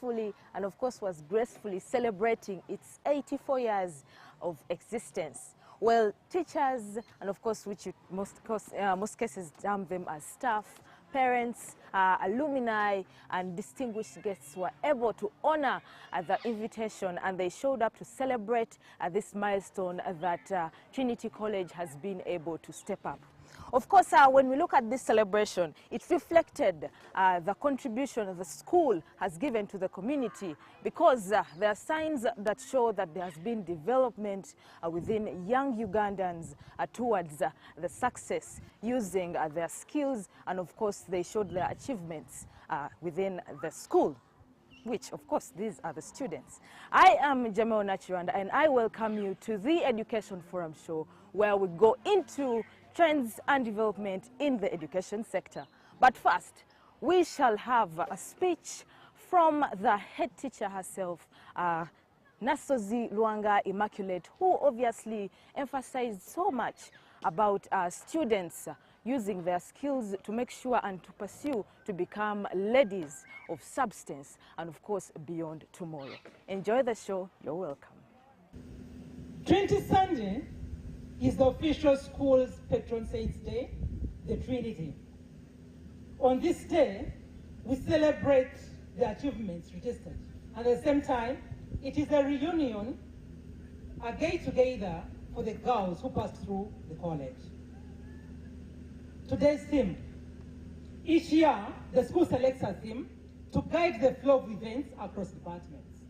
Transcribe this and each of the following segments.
successfully and of course was gracefully celebrating its 84 years of existence. Well, teachers and of course, which most cases term them as staff, parents, alumni and distinguished guests were able to honor the invitation, and they showed up to celebrate this milestone that Trinity College has been able to step up. Of course, when we look at this celebration, it reflected the contribution the school has given to the community, because there are signs that show that there has been development within young Ugandans towards the success using their skills, and of course they showed their achievements within the school, which of course these are the students. I am Jamel Nachiranda and I welcome you to the Education Forum show, where we go into trends and development in the education sector. But first, we shall have a speech from the head teacher herself, Nasozi Luanga Immaculate, who obviously emphasized so much about students using their skills to make sure and to pursue to become ladies of substance and of course beyond tomorrow. Enjoy the show. You're welcome. Trinity Sunday is the official school's patron saint's day, the Trinity. On this day, we celebrate the achievements registered. At the same time, it is a reunion, a get-together for the girls who passed through the college. Today's theme. Each year, the school selects a theme to guide the flow of events across departments.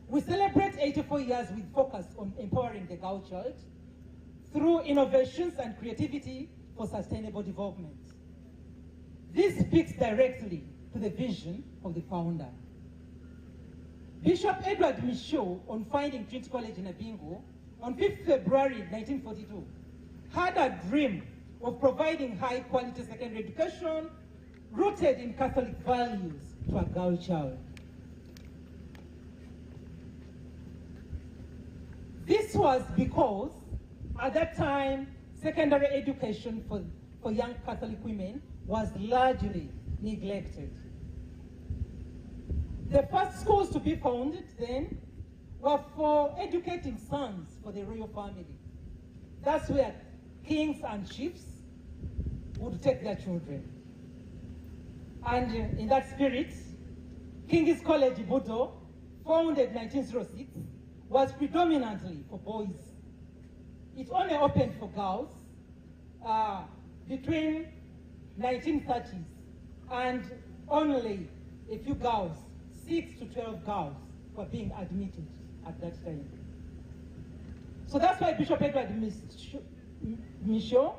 We celebrate 84 years with focus on empowering the girl child through innovations and creativity for sustainable development. This speaks directly to the vision of the founder. Bishop Edward Michaud, on founding Trinity College in Abingo on 5th February 1942, had a dream of providing high-quality secondary education rooted in Catholic values to a girl child. This was because at that time, secondary education for young Catholic women was largely neglected. The first schools to be founded then were for educating sons for the royal family. That's where kings and chiefs would take their children. And in that spirit, King's College Budo, founded 1906, was predominantly for boys. It only opened for girls between 1930s, and only a few girls, 6 to 12 girls, were being admitted at that time. So that's why Bishop Edward Michaud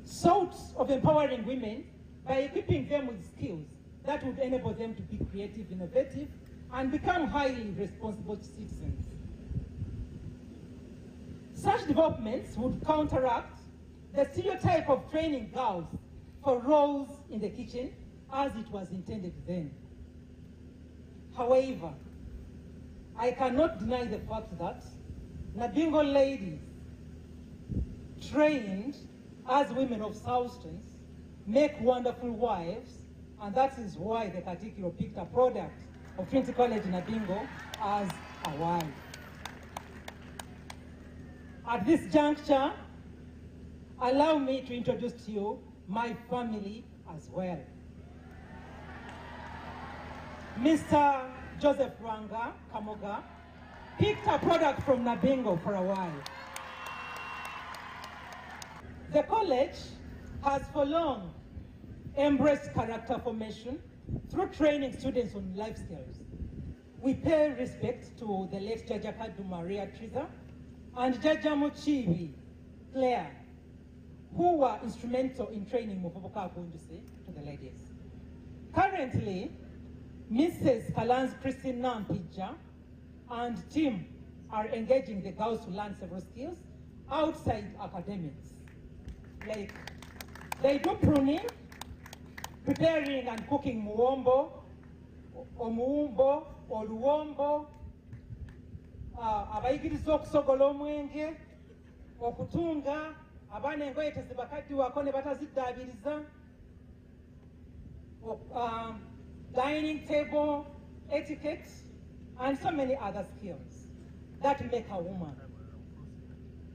sought of empowering women by equipping them with skills that would enable them to be creative, innovative, and become highly responsible citizens. Such developments would counteract the stereotype of training girls for roles in the kitchen as it was intended then. However, I cannot deny the fact that Nabingo ladies trained as women of substance make wonderful wives, and that is why the Katikiro picked a product of Trinity College Nabingo as a wife. At this juncture, allow me to introduce to you my family as well. Mr. Joseph Ranga Kamoga picked a product from Nabingo for a while. The college has for long embraced character formation through training students on life skills. We pay respect to the late Jaja Kadu Maria Triza and Jaja Muchibi Claire, who were instrumental in training Mufoboka Gunduse to the ladies. Currently, Mrs. Kalan's Christine Nampija and team are engaging the girls to learn several skills outside academics. Like, they do pruning, preparing and cooking muombo, or muumbo, or luombo, abayigiriza okusogola omwenge, okutunga, abaana engoye tezibakaddiwako ne bataziddaabiriza, dining table, etiquette, and so many other skills that make a woman.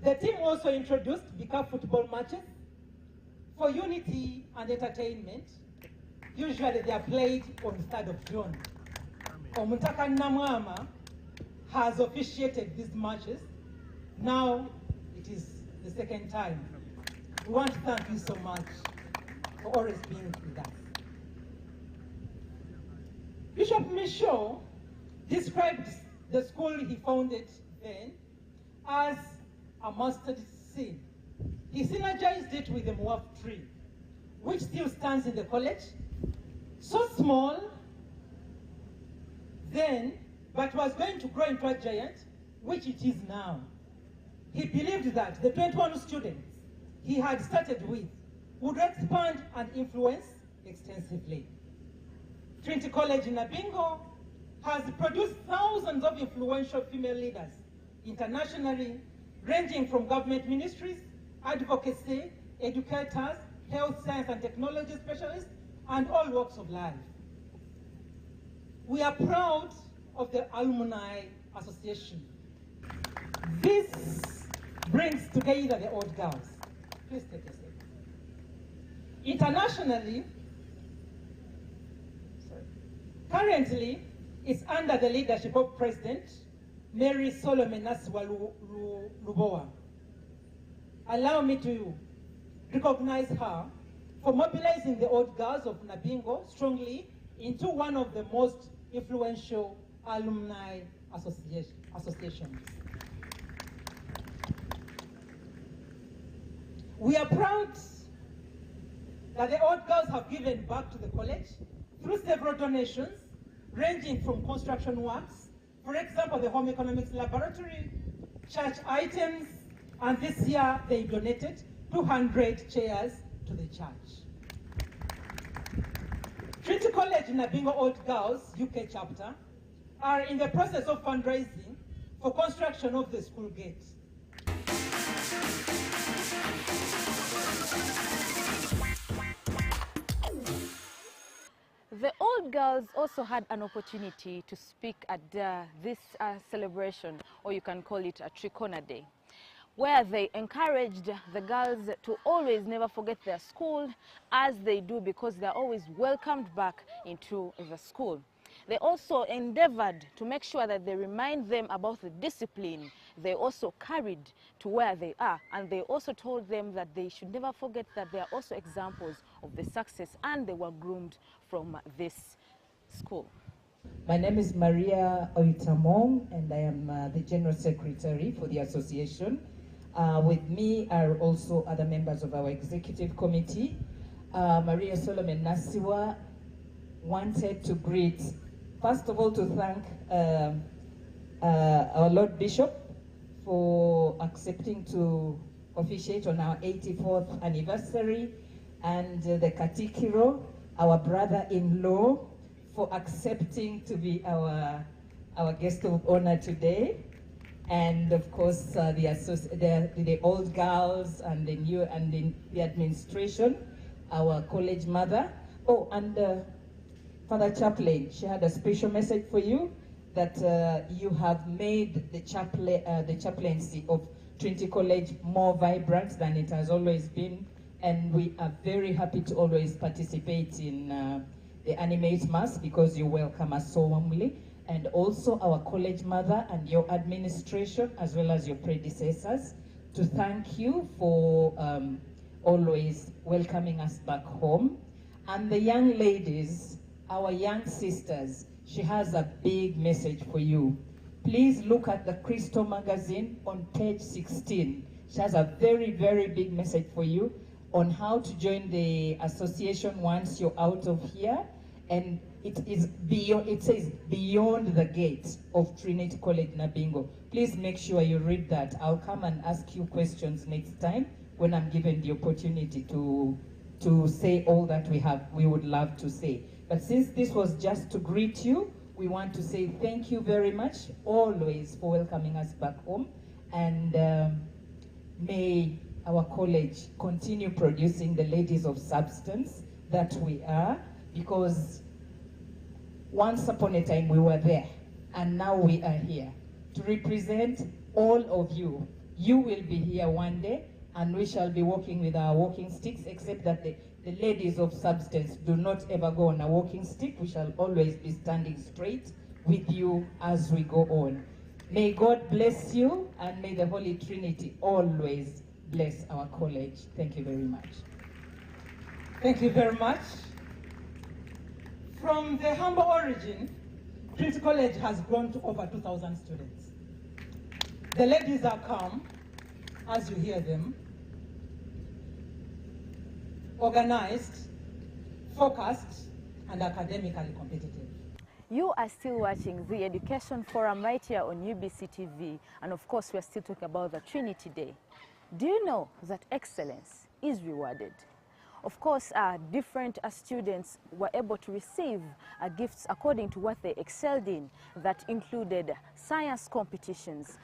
The team also introduced Bika football matches for unity and entertainment. Usually they are played on the 3rd of June. Omuntaka Namwama has officiated these matches. Now it is the 2nd time. We want to thank you so much for always being with us. Bishop Michaud described the school he founded then as a mustard seed. He synergized it with the Moab tree, which still stands in the college, so small then, but was going to grow into a giant, which it is now. He believed that the 21 students he had started with would expand and influence extensively. Trinity College in Nabingo has produced thousands of influential female leaders internationally, ranging from government ministries, advocacy, educators, health science and technology specialists, and all walks of life. We are proud of the Alumni Association. This brings together the old girls. Please take a seat. Internationally, currently, it's under the leadership of President Mary Solomon Nasiwa Lubowa. Allow me to recognize her for mobilizing the old girls of Nabingo strongly into one of the most influential alumni associations. We are proud that the old girls have given back to the college through several donations, ranging from construction works, for example, the home economics laboratory, church items, and this year they donated 200 chairs to the church. Trinity College Nabingo Old Girls UK chapter are in the process of fundraising for construction of the school gate. The old girls also had an opportunity to speak at this celebration, or you can call it a Trikona Day, where they encouraged the girls to always never forget their school, as they do, because they're always welcomed back into the school. They also endeavored to make sure that they remind them about the discipline they also carried to where they are, and they also told them that they should never forget that they are also examples of the success, and they were groomed from this school. My name is Maria Oitamong, and I am the General Secretary for the association. With me are also other members of our executive committee. Maria Solomon Nasiwa wanted to greet, first of all, to thank our Lord Bishop for accepting to officiate on our 84th anniversary, and the Katikiro, our brother-in-law, for accepting to be our guest of honor today. And of course, the old girls and the new and the administration, our college mother. Oh, and Father Chaplain, she had a special message for you, that you have made the chaplaincy of Trinity College more vibrant than it has always been, and we are very happy to always participate in the Animate Mass, because you welcome us so warmly. And also our college mother and your administration, as well as your predecessors, to thank you for always welcoming us back home. And the young ladies, our young sisters, she has a big message for you. Please look at the Crystal magazine on page 16. She has a very, very big message for you on how to join the association once you're out of here. And it says beyond the gate of Trinity College Nabingo. Please make sure you read that. I'll come and ask you questions next time when I'm given the opportunity to say all that we would love to say. But since this was just to greet you, we want to say thank you very much always for welcoming us back home, and may our college continue producing the ladies of substance that we are, because Once upon a time we were there, and now we are here to represent all of you. You will be here one day, and we shall be walking with our walking sticks, except that the ladies of substance do not ever go on a walking stick. We shall always be standing straight with you as we go on. May God bless you, and may the Holy Trinity always bless our college. Thank you very much. Thank you very much. From the humble origin, Trinity College has grown to over 2,000 students. The ladies are calm, as you hear them, organized, focused, and academically competitive. You are still watching the Education Forum right here on UBC TV, and of course we are still talking about the Trinity Day. Do you know that excellence is rewarded? Of course, different students were able to receive gifts according to what they excelled in. That included science competitions,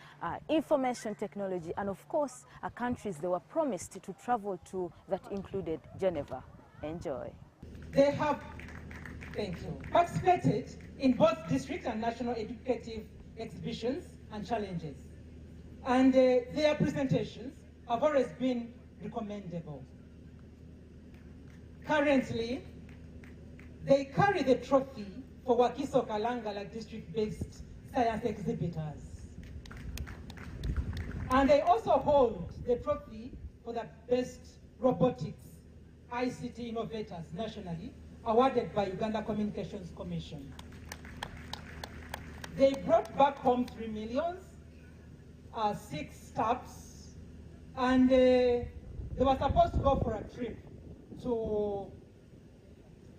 information technology, and of course, countries they were promised to travel to that included Geneva. Enjoy. They have, thank you, participated in both district and national educative exhibitions and challenges. And their presentations have always been recommendable. Currently, they carry the trophy for Wakiso Kalangala district-based science exhibitors. And they also hold the trophy for the best robotics ICT innovators nationally, awarded by Uganda Communications Commission. They brought back home 3 million, 6 staffs, and they were supposed to go for a trip to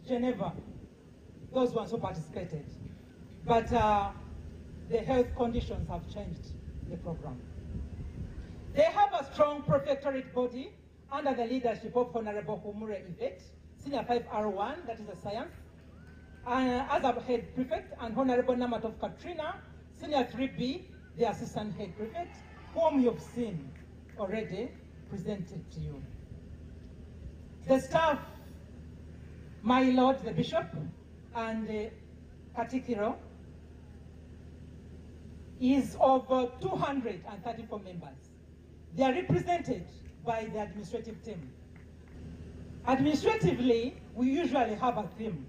Geneva, those ones who participated. But the health conditions have changed the program. They have a strong prefectorate body under the leadership of Honorable Humure Yvette, Senior 5R1, that is a science, as a head prefect, and Honorable Namatov Katrina, Senior 3B, the assistant head prefect, whom you've seen already presented to you. The staff, my Lord the Bishop, and Katikiro, is of 234 members. They are represented by the administrative team. Administratively, we usually have a theme.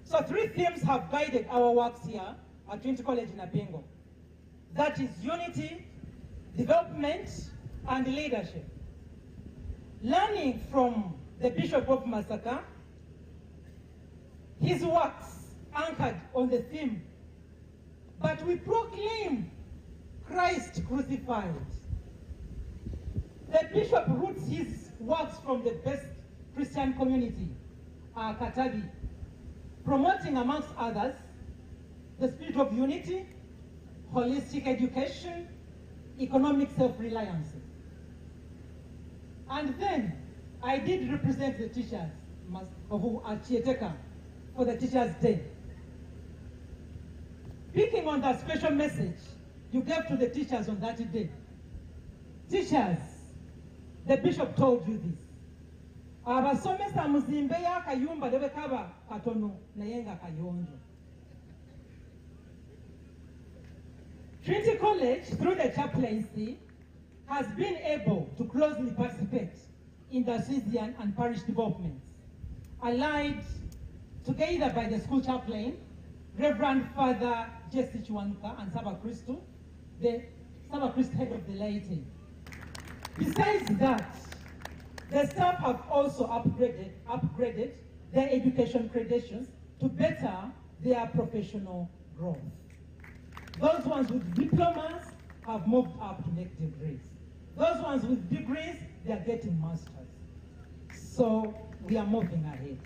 So 3 themes have guided our works here at Trinity College in Apingo. That is unity, development, and leadership. Learning from the Bishop of Masaka, his works anchored on the theme, but we proclaim Christ crucified. The Bishop roots his works from the best Christian community, Katabi, promoting amongst others the spirit of unity, holistic education, economic self-reliance. And then I did represent the teachers who are Chieteka for the Teachers' Day. Picking on that special message you gave to the teachers on that day. Teachers, the Bishop told you this. Abasomesa muzimbe ya kayumba lewe kaba katono na yenga kayonjo. Trinity College, through the chaplaincy, has been able to closely participate in the citizen and parish developments, allied together by the school chaplain, Reverend Father Jesse Chwanuka and Saba Christo, the Saba Christo head of the laity. Besides that, the staff have also upgraded their education credentials to better their professional growth. Those ones with diplomas have moved up to make degrees. Those ones with degrees, they are getting masters. So we are moving ahead.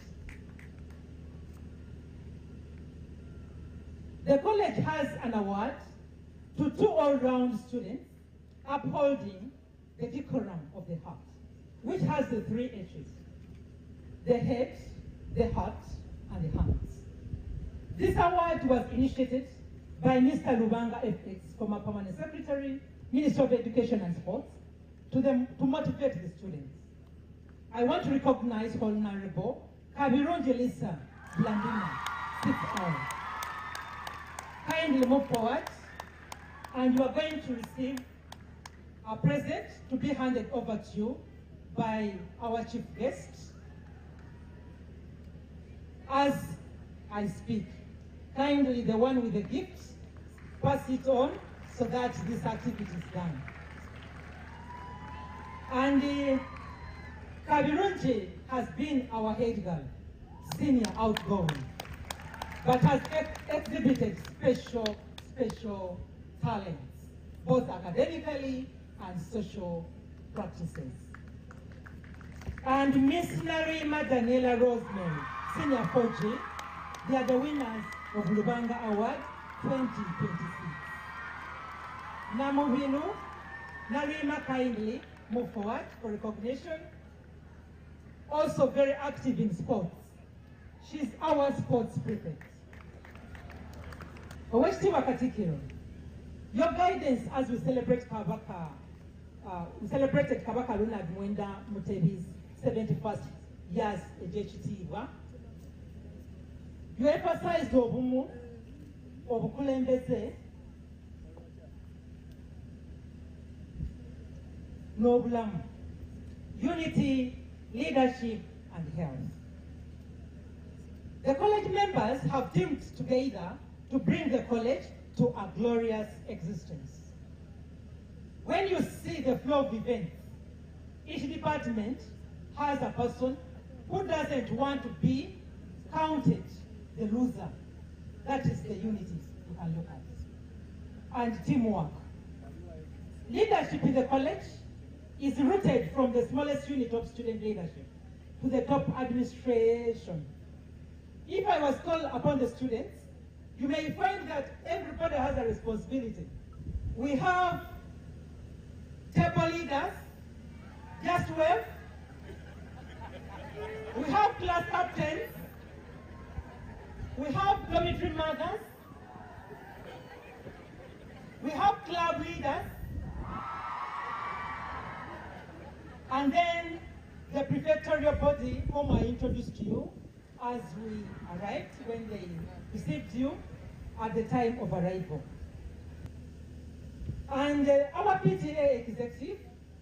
The college has an award to 2 all-round students upholding the decorum of the heart, which has the 3 H's: the head, the heart, and the hands. This award was initiated by Mr. Lubanga FX, former permanent secretary, Minister of Education and Sports, to motivate the students. I want to recognize Honorable Kabirunji Lisa Blandina, 6th hour. kindly move forward, and you are going to receive a present to be handed over to you by our chief guest. As I speak, kindly the one with the gift, pass it on so that this activity is done. And Kabirunji has been our head girl, senior outgoing, but has exhibited special talents, both academically and social practices. And Miss Narima Daniela Rosemary, Senior 4G, they are the winners of Lubanga Award 2026. Namuvinu, Narima, kindly move forward for recognition. Also very active in sports. She's our sports prefect. Oweshitiibwa Katikkiro, your guidance as we celebrate Kabaka, we celebrated Kabaka Ronald Mwenda Mutebi's 71st years ejekitiibwa. You emphasized obumu, obukulembeze, n'obulamu, unity, leadership, and health. The college members have teamed together to bring the college to a glorious existence. When you see the flow of events, each department has a person who doesn't want to be counted the loser. That is the unity you can look at. And teamwork. Leadership in the college is rooted from the smallest unit of student leadership to the top administration. If I was called upon the students, you may find that everybody has a responsibility. We have table leaders, just wave. We have class captains. We have dormitory mothers. We have club leaders. And then the prefectorial body, whom I introduced to you as we arrived, when they received you at the time of arrival. And our PTA executive,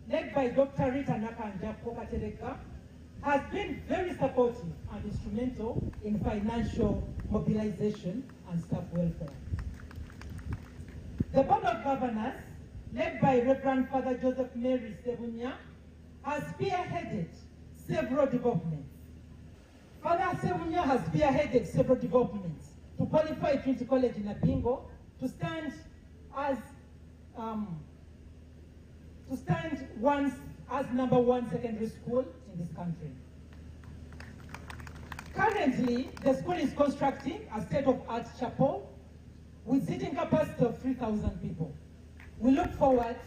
led by Dr. Rita Nakanja Kokatereka, has been very supportive and instrumental in financial mobilization and staff welfare. The Board of Governors, led by Reverend Father Joseph Mary Sebunya, has spearheaded several developments. Father Sebunya has spearheaded several developments to qualify Trinity College in Abingo to stand as #1 secondary school in this country. Currently, the school is constructing a state-of-art chapel with seating capacity of 3,000 people. We look forward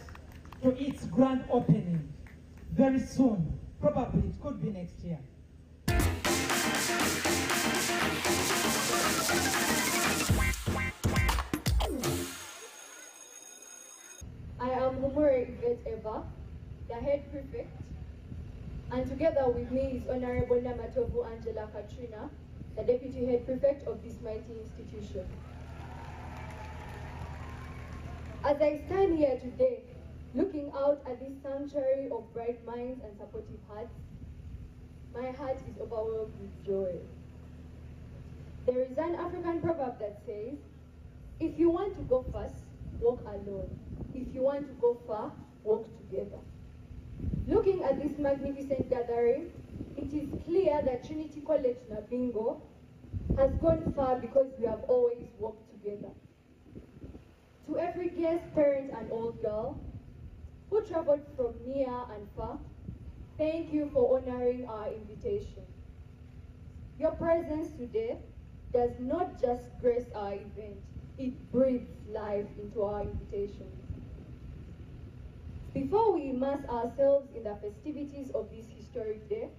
to its grand opening very soon. Probably it could be next year. I am Humure Yvette Eva, the head prefect, and together with me is Honorable Namatovu Angela Katrina, the deputy head prefect of this mighty institution. As I stand here today, looking out at this sanctuary of bright minds and supportive hearts, my heart is overwhelmed with joy. There is an African proverb that says, if you want to go fast, walk alone. If you want to go far, walk together. Looking at this magnificent gathering, it is clear that Trinity College Nabingo has gone far because we have always worked together. To every guest, parent and old girl who traveled from near and far, thank you for honoring our invitation. Your presence today does not just grace our event, it breathes life into our invitation. Before we immerse ourselves in the festivities of this historic day,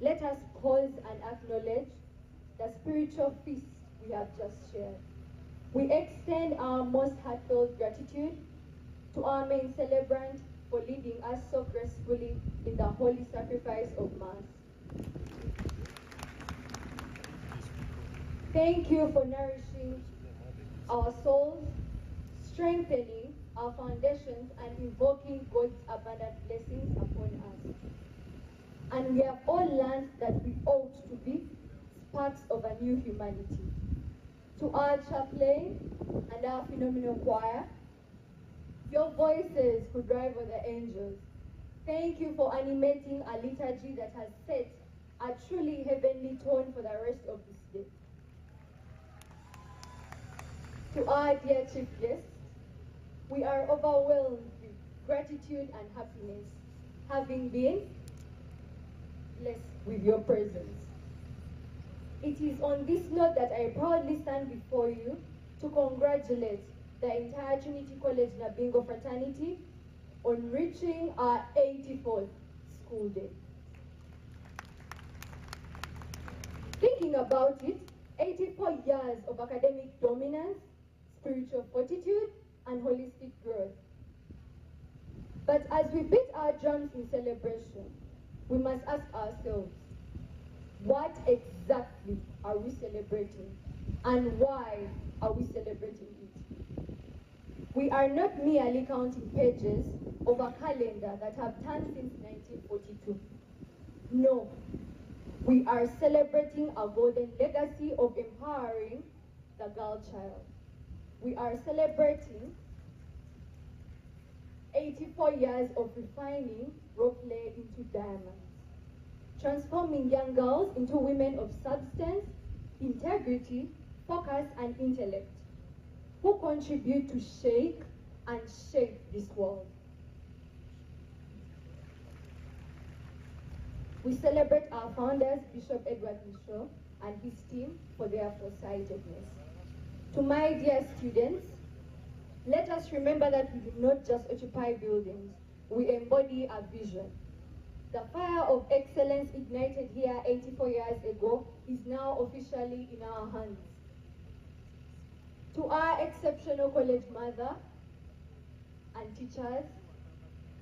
let us pause and acknowledge the spiritual feast we have just shared. We extend our most heartfelt gratitude to our main celebrant for leading us so gracefully in the holy sacrifice of Mass. Thank you for nourishing our souls, strengthening our foundations, and invoking God's abundant blessings upon us. And we have all learned that we ought to be sparks of a new humanity. To our chaplain and our phenomenal choir, your voices could rival the angels. Thank you for animating a liturgy that has set a truly heavenly tone for the rest of this day. To our dear chief guests, we are overwhelmed with gratitude and happiness, having been blessed with your presence. It is on this note that I proudly stand before you to congratulate the entire Trinity College Nabingo fraternity on reaching our 84th school day. Thinking about it, 84 years of academic dominance, spiritual fortitude, and holistic growth. But as we beat our drums in celebration, we must ask ourselves, what exactly are we celebrating, and why are we celebrating it? We are not merely counting pages of a calendar that have turned since 1942. No, we are celebrating a golden legacy of empowering the girl child. We are celebrating 84 years of refining rope clay into diamonds, transforming young girls into women of substance, integrity, focus, and intellect, who contribute to shake and shape this world. We celebrate our founders, Bishop Edward Mishaw and his team, for their foresightedness. To my dear students, let us remember that we do not just occupy buildings, we embody a vision. The fire of excellence ignited here 84 years ago is now officially in our hands. To our exceptional college mother and teachers,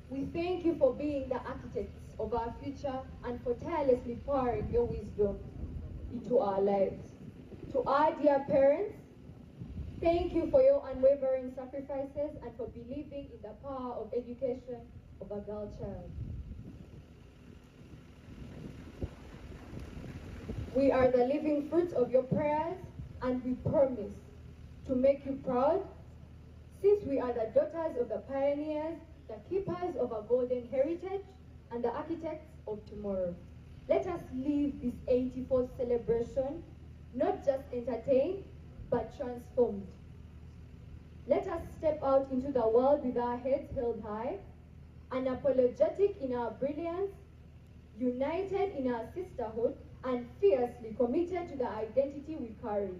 we thank you for being the architects of our future and for tirelessly pouring your wisdom into our lives. To our dear parents, thank you for your unwavering sacrifices and for believing in the power of education of a girl child. We are the living fruits of your prayers, and we promise to make you proud, since we are the daughters of the pioneers, the keepers of a golden heritage, and the architects of tomorrow. Let us leave this 84th celebration not just entertained, but transformed. Let us step out into the world with our heads held high, unapologetic in our brilliance, united in our sisterhood, and fiercely committed to the identity we carry.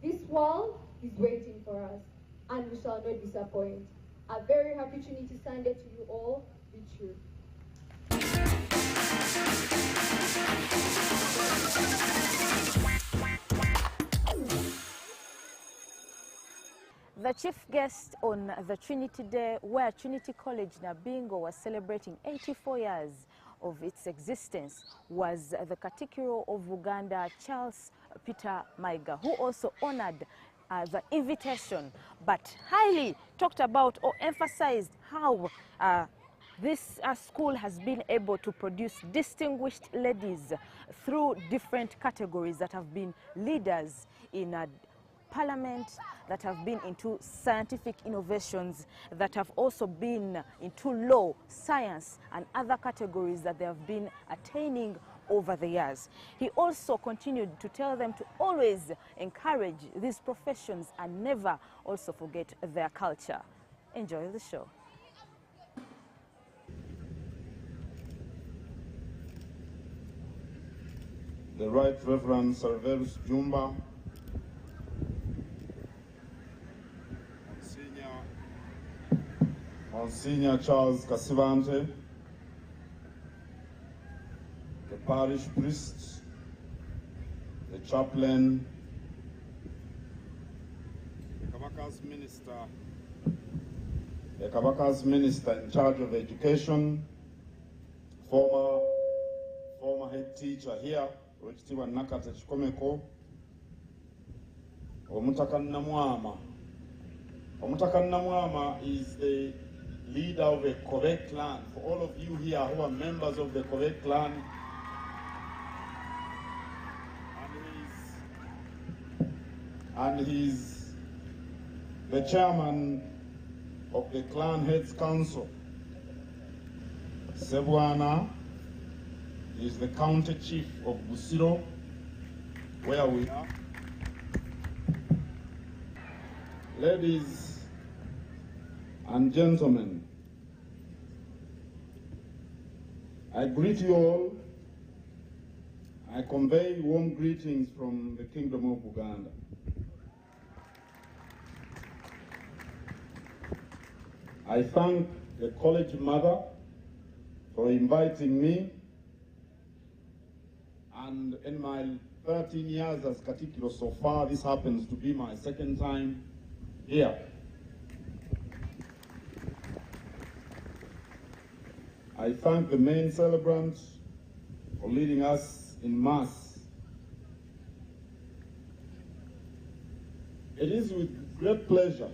This world is waiting for us, and we shall not disappoint. A very happy Trinity Sunday to you all. Be true. The chief guest on the Trinity Day, where Trinity College Nabingo was celebrating 84 years of its existence, was the Katikiro of Uganda, Charles Peter Maiga, who also honored the invitation, but highly talked about or emphasized how this school has been able to produce distinguished ladies through different categories that have been leaders in Parliament, that have been into scientific innovations, that have also been into law, science, and other categories that they have been attaining over the years. He also continued to tell them to always encourage these professions and never also forget their culture. Enjoy the show. The Right Reverend Serverus Jumba, Monsignor Charles Kasivante, the parish priest, the chaplain, the Kabaka's minister in charge of education, former head teacher here, Rechitiwa Nakata Chikomeko, Omutaka Namwama. Omutaka Namwama is the leader of the Kobe clan. For all of you here who are members of the Kobe clan, and he's the chairman of the Clan Heads Council. Sebwana is the county chief of Busiro, where we are. Ladies and gentlemen, I greet you all. I convey warm greetings from the Kingdom of Uganda. I thank the college mother for inviting me, and in my 13 years as Katikiro so far, this happens to be my second time here. I thank the main celebrant for leading us in Mass. It is with great pleasure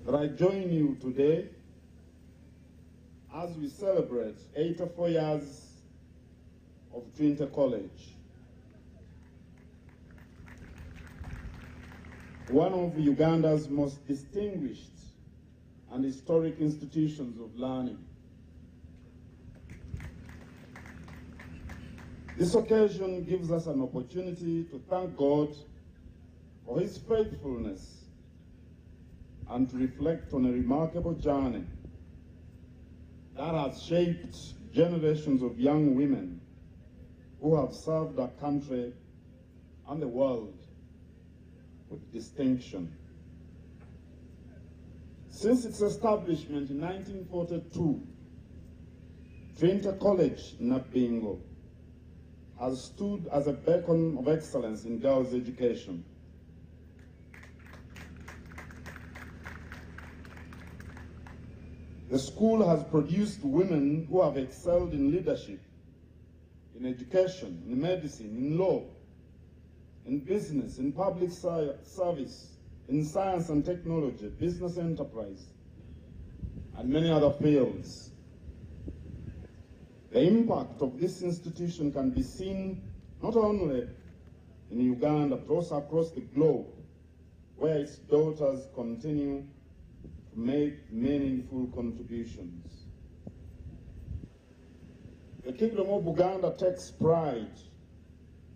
that I join you today as we celebrate 84 years of Trinity College, one of Uganda's most distinguished and historic institutions of learning. This occasion gives us an opportunity to thank God for His faithfulness and to reflect on a remarkable journey that has shaped generations of young women who have served our country and the world with distinction. Since its establishment in 1942, Trinity College Nabingo has stood as a beacon of excellence in girls' education. The school has produced women who have excelled in leadership, in education, in medicine, in law, in business, in public service, in science and technology, business enterprise, and many other fields. The impact of this institution can be seen not only in Uganda, but also across the globe, where its daughters continue to make meaningful contributions. The Kingdom of Uganda takes pride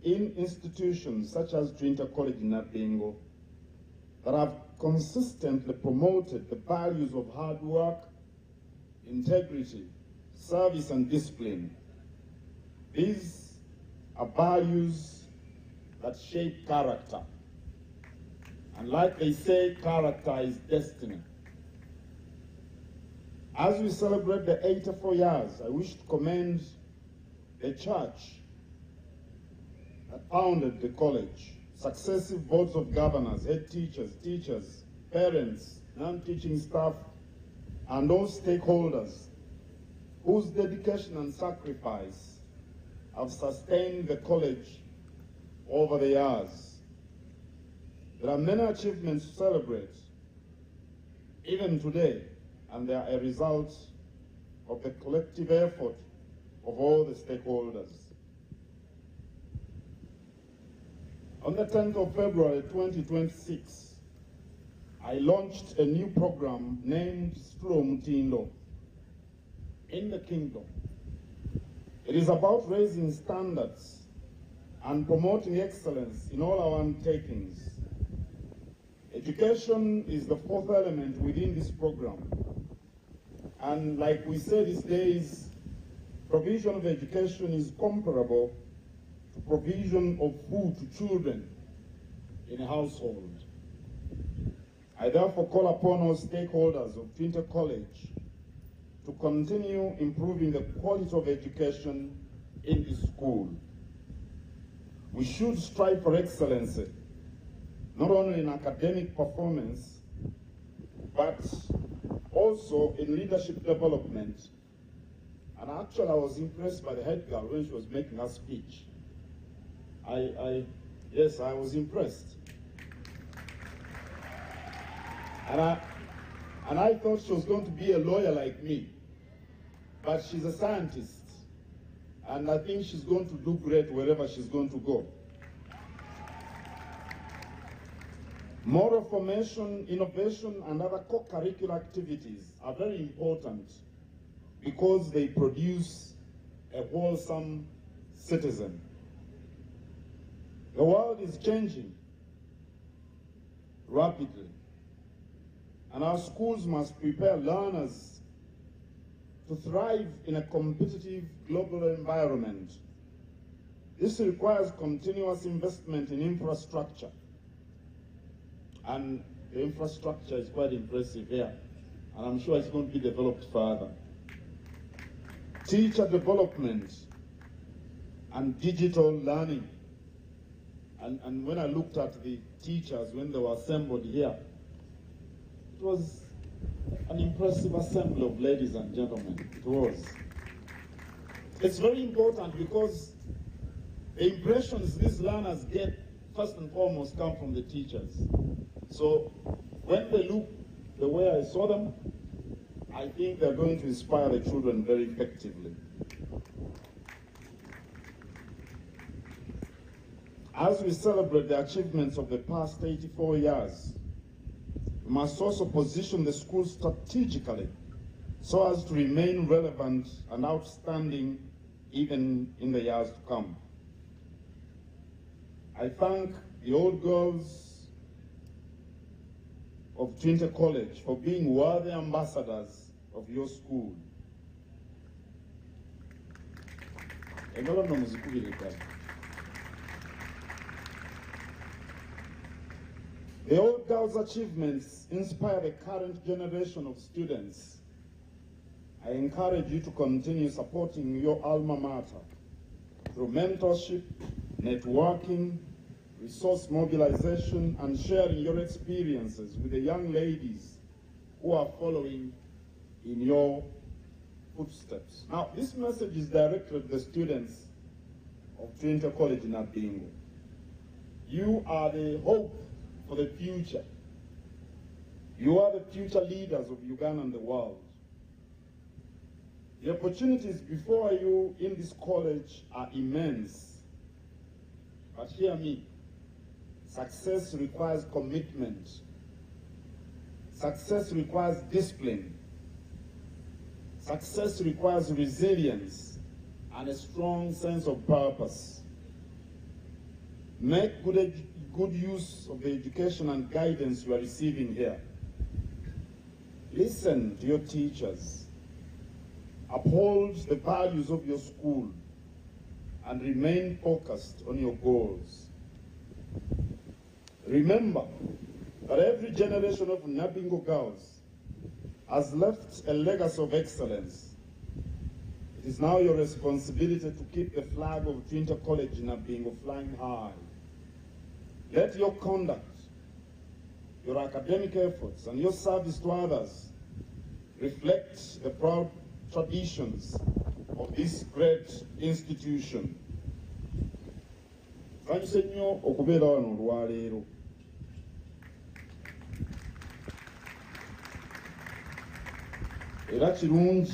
in institutions such as Trinity College Nabingo that have consistently promoted the values of hard work, integrity, service, and discipline. These are values that shape character. And like they say, character is destiny. As we celebrate the 84 years, I wish to commend the church that founded the college, successive boards of governors, head teachers, parents, non-teaching staff, and all stakeholders whose dedication and sacrifice have sustained the college over the years. There are many achievements to celebrate, even today, and they are a result of the collective effort of all the stakeholders. On the 10th of February 2026, I launched a new program named Stulo Mutindo in the Kingdom. It is about raising standards and promoting excellence in all our undertakings. Education is the fourth element within this program. And like we say these days, provision of education is comparable to provision of food to children in a household. I therefore call upon all stakeholders of Trinity College to continue improving the quality of education in the school. We should strive for excellence, not only in academic performance, but also in leadership development. And actually, I was impressed by the head girl when she was making her speech. Yes, I was impressed. And I thought she was going to be a lawyer like me, but she's a scientist, and I think she's going to do great wherever she's going to go. Moral formation, innovation, and other co-curricular activities are very important because they produce a wholesome citizen. The world is changing rapidly, and our schools must prepare learners to thrive in a competitive global environment. This requires continuous investment in infrastructure, and the infrastructure is quite impressive here, and I'm sure it's going to be developed further. Teacher development and digital learning. And when I looked at the teachers when they were assembled here, it was an impressive assembly of ladies and gentlemen. It was. It's very important because the impressions these learners get, first and foremost, come from the teachers. So when they look the way I saw them, I think they're going to inspire the children very effectively. As we celebrate the achievements of the past 84 years, we must also position the school strategically so as to remain relevant and outstanding even in the years to come. I thank the old girls of Trinity College for being worthy ambassadors of your school. The old girls' achievements inspire the current generation of students. I encourage you to continue supporting your alma mater through mentorship, networking, resource mobilization, and sharing your experiences with the young ladies who are following in your footsteps. Now, this message is directed to the students of Trinity College in Abingo. You are the hope for the future. You are the future leaders of Uganda and the world. The opportunities before you in this college are immense. But hear me, success requires commitment. Success requires discipline. Success requires resilience and a strong sense of purpose. Make good use of the education and guidance you are receiving here. Listen to your teachers. Uphold the values of your school and remain focused on your goals. Remember that every generation of Nabingo girls has left a legacy of excellence. It is now your responsibility to keep the flag of Trinity College in Nabingo flying high. Let your conduct, your academic efforts, and your service to others reflect the proud traditions of this great institution. Nsanyuse nnyo okubeera wano olwaleero. Era kirungi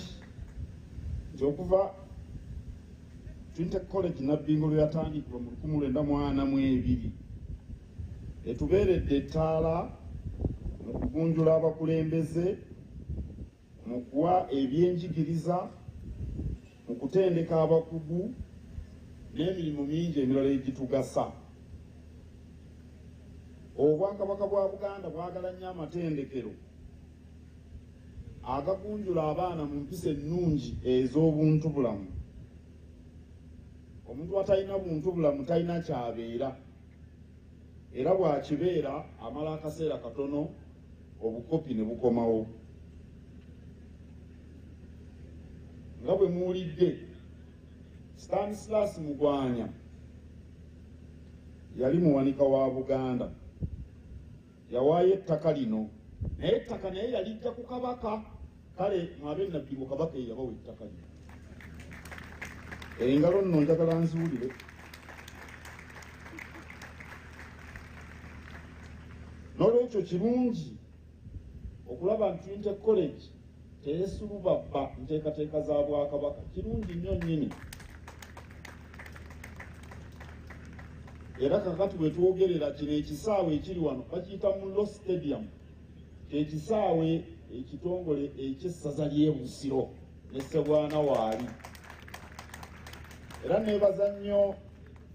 nti okuva Trinity College Nabingo lwe yatandikibwa mu 1942 etubeeredde ettaala mu kugunjula abakulembeze, mu kuwa ebyenjigiriza, mu kutendeka abakugu n'emirimu mingi emirala egitugasa. Obwakabaka bwa Buganda bwagala nnyo amatendekero agagunjula abaana mu mpisa ennungi ez'obuntubulamu. Omuntu atalina buntubulamu talina kyabeera, era bw'akibeera amala akaseera katono obukopi ne bukomawo. Nga bwe muwulidde, Stanislas Mugwanya yali muwanika wa Buganda, yawaayo ettaka lino, naye ettaka naye yalijja ku kabaka. Kale mwabe Nabingo kabaka yabawa ettaka lino. Engalo nno njagala nziwulire. N'olwekyo kirungi okulaba nti Trinity College teyesulubabba nteekateeka za Bwakabaka kirungi nnyo nnyini. Era kakati bwe twogerera kino ekisaawe ekiri wano bakiyita Mullo Stadium, ekisaawe ekitongole eky'essaza ly'e Busiro ne Ssebwana waali. Era neebaza nnyo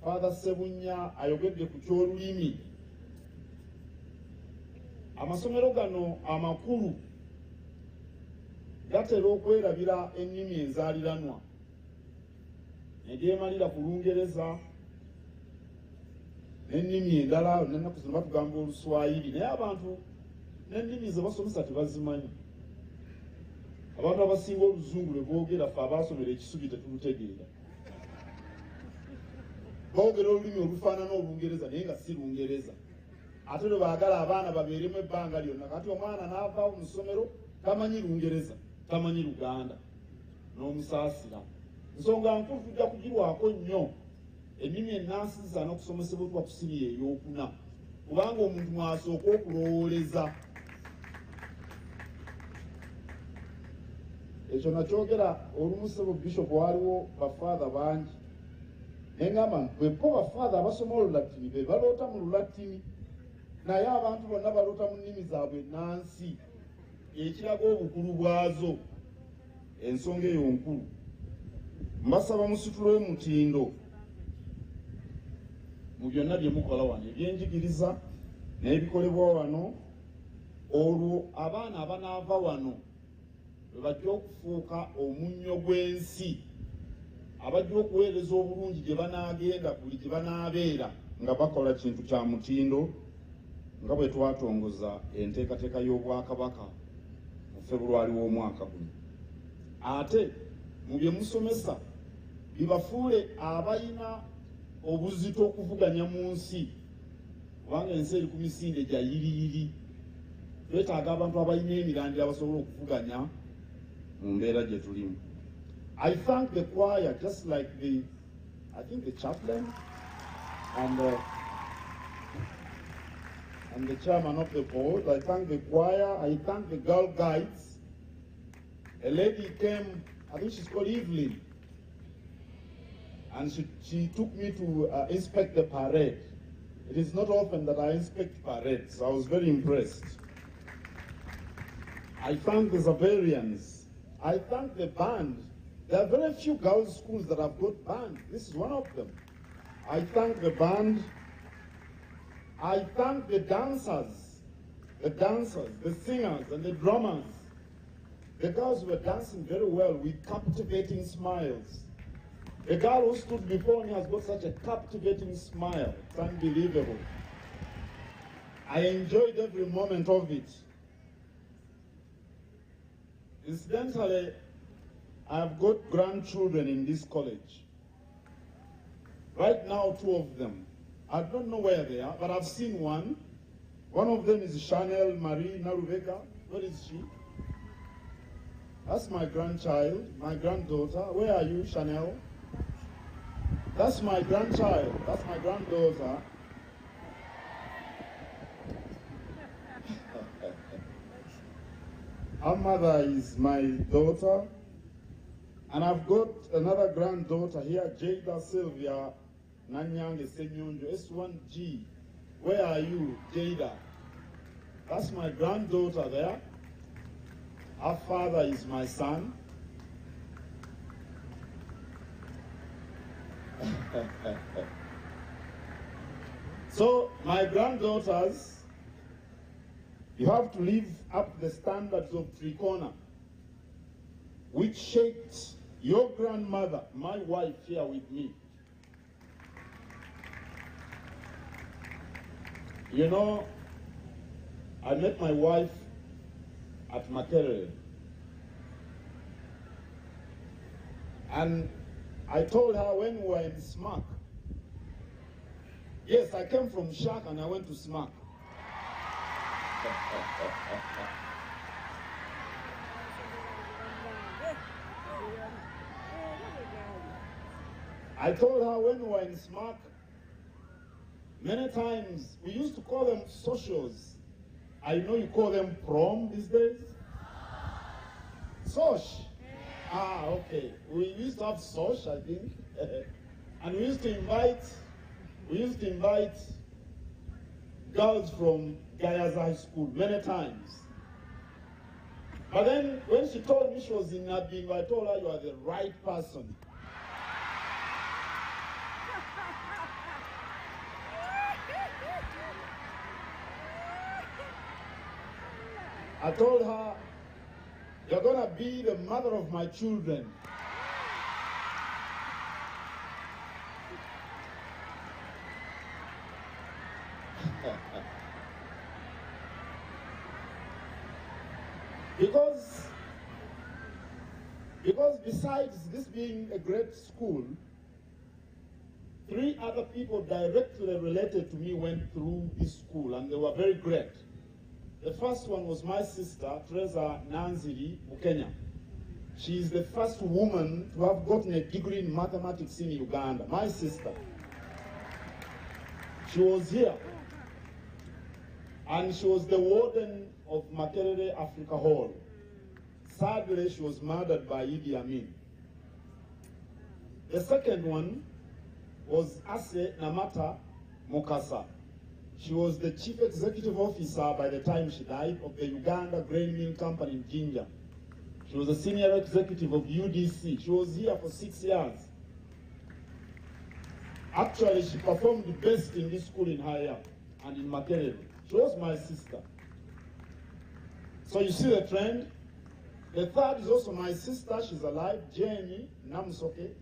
Father Sebunya ayogedde ku ky'olulimi. Amasomero gano amakulu gatera okwerabira ennimi enzaaliranwa ne geemalira ku Lungereza n'ennimi endala n'ennaku zino batugamba Oluswayiri, naye abantu n'ennimi ze basomesa tebazimanyi. Abantu abasinga Oluzungu lwe boogera ffe abaasomera ekisubi tetulutegeera. Boogera olulimi olufaanana Olungereza naye nga si Lungereza. Ate lwe baagala abaana babeeremu ebbanga lyonna, kati omwana n'ava mu ssomero tamanyi Lungereza, tamanyi Luganda, n'omusaasira. Nsonga nkulu tujja kugirwako nnyo. Ennimi ennansi zisaana okusomesebwa tuba tusibye ey'okuna, kubanga omuntu mwasooka okulowooleza. Ekyo nakyogera olumu ssebo Bishop waaliwo bafaatha bangi. Ne ngamba bwe bo bafaatha abasoma Olulatini be baloota mu Lulatini, naye abantu bonna baloota mu nnimi zaabwe ennansi, ekiraga obukulu bwazo. Ensonga eyo nkulu. Mbasaba musitule mutindo mu byonna bye mukola wano, ebyenjigiriza n'ebikolebwa wano, olwo abaana abanaava wano bwe bajja okufuuka omunnyo gw'ensi, abajja okuweereza obulungi gye banaagenda buli gye banaabeera nga bakola kintu kya mutindo, nga bwe twatongoza enteekateeka y'Obwakabaka mu February w'omwaka guno. Ate mu bye musomesa bibafuule abalina obuzito okuvuganya mu nsi, kubanga ensi eri ku misinde gya yiriyiri. Twetaaga abantu abalina emirandira abasobola okuvuganya mu mbeera gye tulimu. I thank the choir, just like I think the chaplain and the chairman of the board. I thank the choir. I thank the girl guides. A lady came, I think she's called Evelyn, and she took me to inspect the parade. It is not often that I inspect parades, so I was very impressed. I thank the Zavarians. I thank the band. There are very few girls' schools that have got band. This is one of them. I thank the band. I thank the dancers, the singers, and the drummers. The girls were dancing very well with captivating smiles. The girl who stood before me has got such a captivating smile. It's unbelievable. I enjoyed every moment of it. Incidentally, I've got grandchildren in this college. Right now, 2 of them. I don't know where they are, but I've seen one. One of them is Chanel Marie Naruveka. Where is she? That's my grandchild, my granddaughter. Where are you, Chanel? That's my grandchild. That's my granddaughter. Her mother is my daughter. And I've got another granddaughter here, Jada Sylvia Nanyange Senyonjo, S1G. Where are you, Jada? That's my granddaughter there. Her father is my son. So, my granddaughters, you have to live up to the standards of Trikona, which shaped your grandmother, my wife here with me. You know, I met my wife at Makerere. And I told her when we were in SMAC, yes, I came from Shak and I went to SMAC. I told her when we were in SMAC, many times we used to call them socials. I know you call them prom these days. Sosh. Ah, okay. We used to have Sosh, I think. And we used to invite girls from Gaya's high school many times. But then when she told me she was in Nabingo, I told her, you are the right person. I told her, you're going to be the mother of my children. Because besides this being a great school, 3 other people directly related to me went through this school, and they were very great. The first one was my sister, Teresa Nanziri Bukenya. She is the first woman to have gotten a degree in mathematics in Uganda, my sister. She was here, and she was the warden of Makerere Africa Hall. Sadly, she was murdered by Idi Amin. The second one was Ase Namata Mukasa. She was the chief executive officer by the time she died of the Uganda Grain Mill Company in Jinja. She was a senior executive of UDC. She was here for 6 years. Actually, she performed the best in this school in her year and in Makerere. She was my sister. So you see the trend. The third is also my sister. She's alive, Jenny Namsoke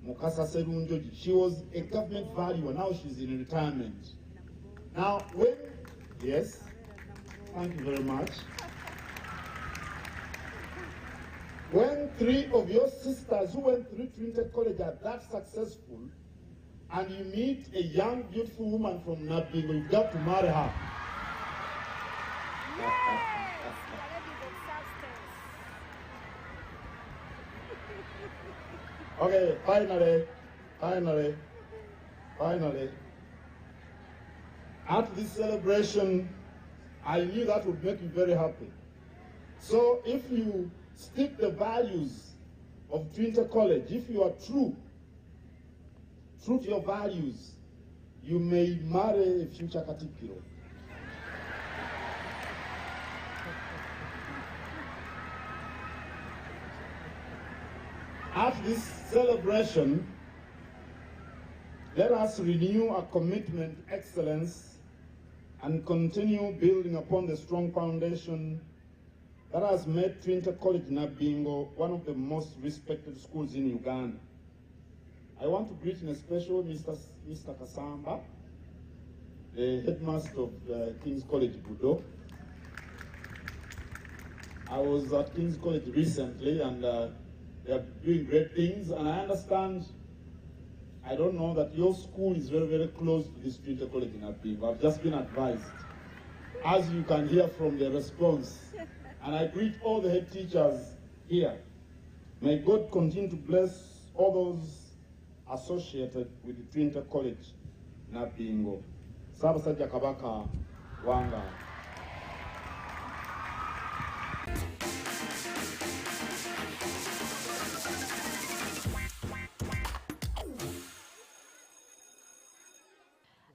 Mukasa Serunjoji. She was a government valuer. Now she's in retirement. Now, yes, thank you very much. When 3 of your sisters who went through Trinity College are that successful, and you meet a young, beautiful woman from Nabingo, you've got to marry her. Okay, finally. At this celebration, I knew that would make you very happy. So if you stick the values of Trinity College, if you are true to your values, you may marry a future Katikiro. At this celebration, let us renew our commitment to excellence and continue building upon the strong foundation that has made Trinity College Nabingo one of the most respected schools in Uganda. I want to greet in a special Mr. Kasamba, the headmaster of King's College Budo. I was at King's College recently, and they are doing great things, and I understand, I don't know, that your school is very, very close to this Trinity College in Nabingo. I've just been advised, as you can hear from the response. And I greet all the head teachers here. May God continue to bless all those associated with the Trinity College Nabingo. Sabasajja Kabaka Wanga.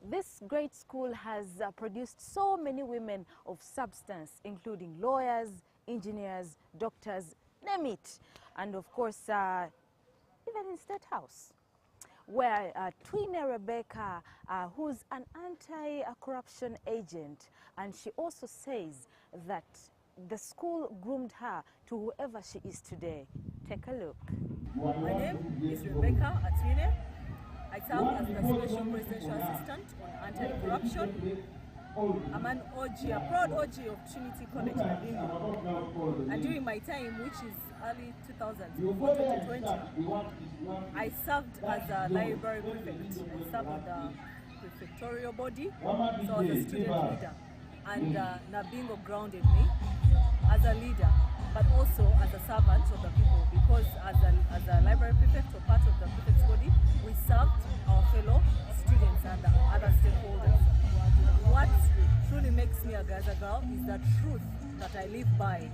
This great school has produced so many women of substance, including lawyers, engineers, doctors, name it. And of course, even in State House, where Twina Rebecca, who's an anti-corruption agent, and she also says that the school groomed her to whoever she is today. Take a look. My name is Rebecca Atwine. I serve as the Special Presidential Assistant on Anti-Corruption. I'm an OG, a proud OG of Trinity College Nabingo. And during my time, which is early 2000s, before 2020, I served as a library prefect. I served with the prefectorial body, so I was a student leader. And Nabingo grounded me as a leader, but also as a servant of the people, because as a library prefect or part of the prefect's body, we served our fellow students and other stakeholders. What truly makes me a Gaza girl is the truth that I live by.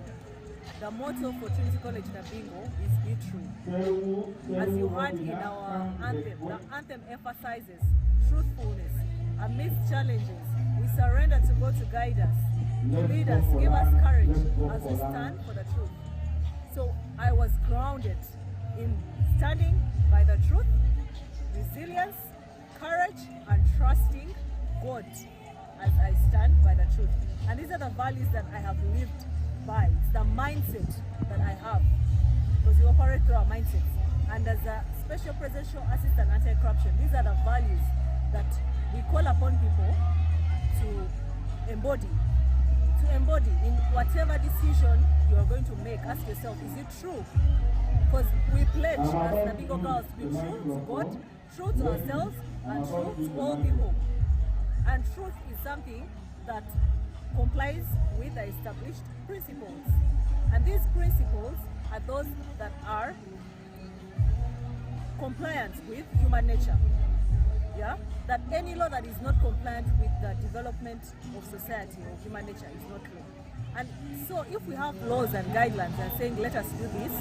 The motto for Trinity College Nabingo is be true. As you heard in our anthem, the anthem emphasizes truthfulness. Amidst challenges, we surrender to God to guide us, to lead us, give us courage as we stand for the truth. So I was grounded in standing by the truth, resilience, courage, and trusting God as I stand by the truth. And these are the values that I have lived by. It's the mindset that I have, because we operate through our mindsets. And as a special presidential assistant anti-corruption, these are the values that we call upon people to embody. To embody in whatever decision you are going to make, ask yourself, is it true? Because we pledge as Nabingo girls to be true to God, true to ourselves, and true to all people. And truth is something that complies with the established principles. And these principles are those that are compliant with human nature. Yeah? That any law that is not compliant with the development of society or human nature is not law. And so if we have laws and guidelines and saying let us do this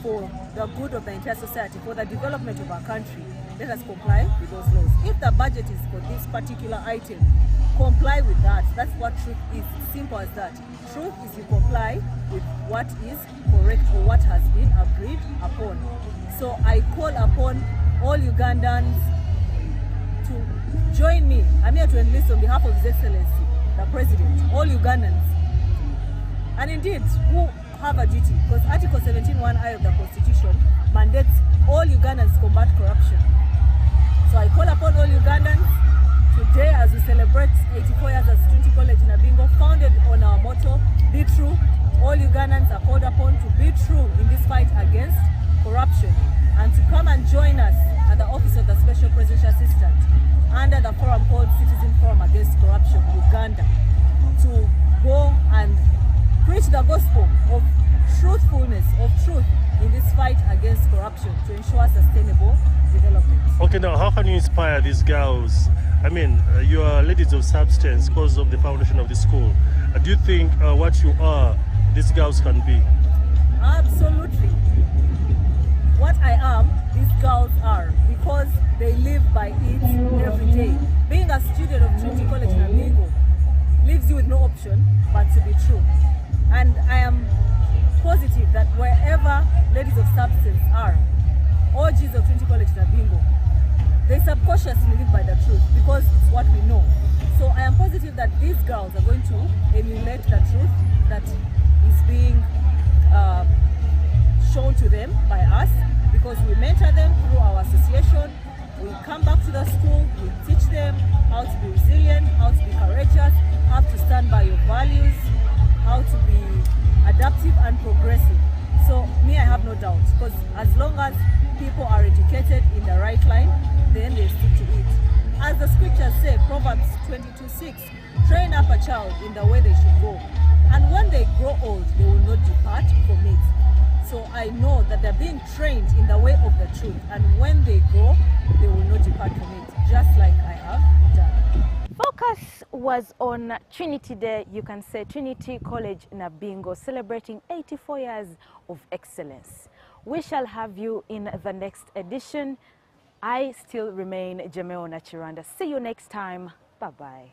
for the good of the entire society, for the development of our country, let us comply with those laws. If the budget is for this particular item, comply with that. That's what truth is. Simple as that. Truth is you comply with what is correct or what has been agreed upon. So I call upon all Ugandans to join me. I'm here to enlist on behalf of His Excellency, the President, all Ugandans, and indeed who have a duty, because Article 17(1)(I) of the Constitution mandates all Ugandans to combat corruption. So I call upon all Ugandans today as we celebrate 84 years as Trinity College Nabingo, founded on our motto, be true. All Ugandans are called upon to be true in this fight against corruption, and to come and join us at the Office of the Special Presidential Assistant under the forum called Citizen Forum Against Corruption, Uganda, to go and preach the gospel of truthfulness, of truth in this fight against corruption to ensure sustainable development. Okay, now how can you inspire these girls? I mean, you are ladies of substance because of the foundation of the school. Do you think what you are, these girls can be? Absolutely. What I am, these girls are, because they live by it every day. Being a student of Trinity College Nabingo leaves you with no option but to be true. And I am positive that wherever ladies of substance are, OGs of Trinity College Nabingo, they subconsciously live by the truth because it's what we know. So I am positive that these girls are going to emulate the truth that is being shown to them by us, because we mentor them through our association. We come back to the school, we teach them how to be resilient, how to be courageous, how to stand by your values, how to be adaptive and progressive. So me, I have no doubt, because as long as people are educated in the right line, then they stick to it. As the scriptures say, Proverbs 22:6, train up a child in the way they should go, and when they grow old, they will not depart from it. So I know that they're being trained in the way of the truth, and when they grow, they will not depart from it, just like I have done. Focus was on Trinity Day, you can say Trinity College Nabingo, celebrating 84 years of excellence. We shall have you in the next edition. I still remain Jameo Nachiranda. See you next time. Bye-bye.